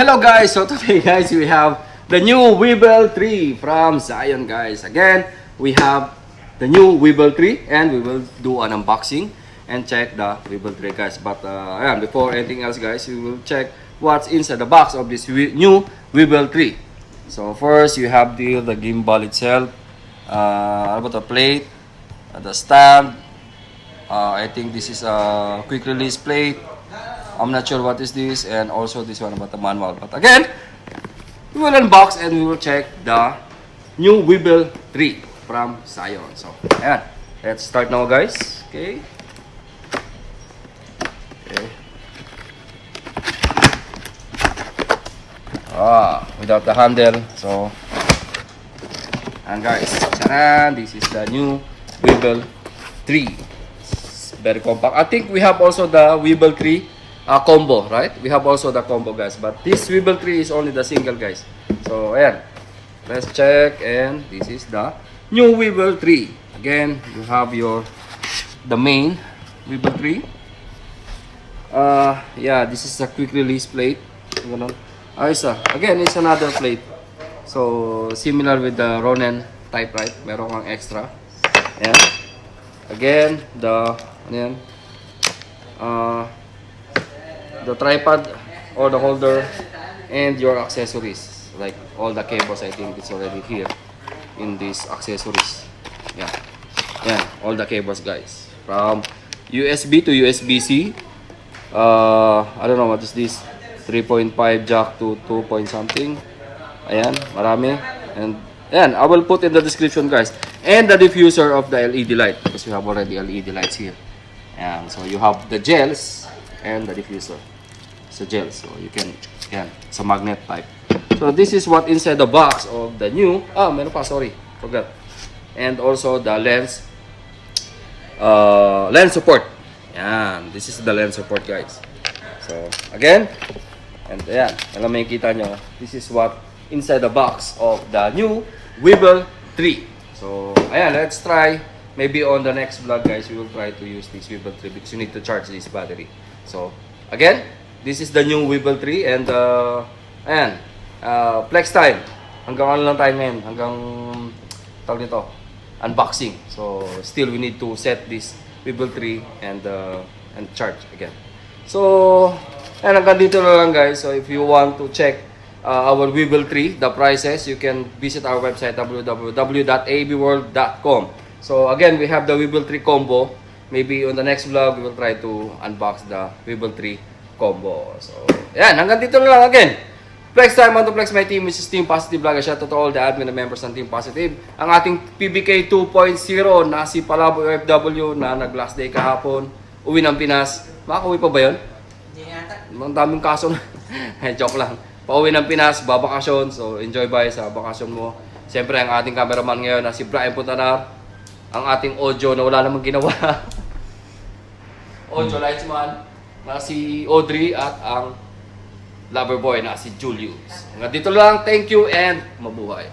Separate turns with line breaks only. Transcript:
Hello guys, so today guys we have the new Weebill 3 from Zhiyun guys. Again, we have the new Weebill 3 and we will do an unboxing and check the Weebill 3 guys. But before anything else guys, we will check what's inside the box of this new Weebill 3. So first you have the gimbal itself, about the plate, the stand. I think this is a quick release plate. I'm not sure what is this, and also this one about the manual. But again, we will unbox and we will check the new Weebill 3 from Zhiyun. So, ayan. Let's start now guys. Okay. Without the handle. So, and guys, charan, this is the new Weebill 3. It's very compact. I think we have also the Weebill 3 combo, right? We have also the combo guys, but this Weebill 3 is only the single guys. So ayan, let's check, and this is the new Weebill 3. Again, you have the main Weebill 3. Yeah, this is a quick release plate. Again, it's another plate. So similar with the Ronin type, right? Meron kang extra. Ayan. Again, the tripod or the holder and your accessories, like all the cables. I think it's already here in these accessories. Yeah, all the cables guys, from USB to USB-C. I don't know what is this, 3.5 jack to 2 point something. Ayan, marami. And ayan, I will put in the description guys. And the diffuser of the LED light, because we have already LED lights here. And so you have the gels and the diffuser. So gel, so you can, it's a magnet type. So this is what inside the box of the new, meron pa, sorry, forgot. And also the lens support. Yan, this is the lens support guys. So again, and ayan, alam mo yung kita nyo, this is what inside the box of the new Weebill 3. So ayan, let's try. Maybe on the next vlog guys, we will try to use this Weebill 3 because you need to charge this battery. So again, this is the new Weebill 3 and ayan, flex time. Hanggang ano lang tayo ngayon, hanggang tawag nito, unboxing. So still we need to set this Weebill 3 and charge again. So ayan, hanggang dito na lang guys. So if you want to check our Weebill 3, the prices, you can visit our website www.abworld.com. So again, we have the Weebill 3 combo. Maybe on the next vlog, we will try to unbox the Weebill 3 combo. So, yan. Hanggang dito na lang again. Flex time on to flex my team, which is Team Positive Vlog. Shout out to all the admin and members ng Team Positive. Ang ating PBK 2.0 na si Palabo OFW na nag-last day kahapon. Uwi ng Pinas. Makakauwi pa ba yun?
Hindi yata.
Ang daming kaso na. Joke lang. Pauwi ng Pinas, babakasyon. So, enjoy bye sa bakasyon mo. Siyempre, ang ating cameraman ngayon na si Brian Puntanar. Ang ating audio na wala namang ginawa. Audio Lightsman na si Audrey at ang lover boy na si Julius. Hanggang dito lang, thank you and mabuhay.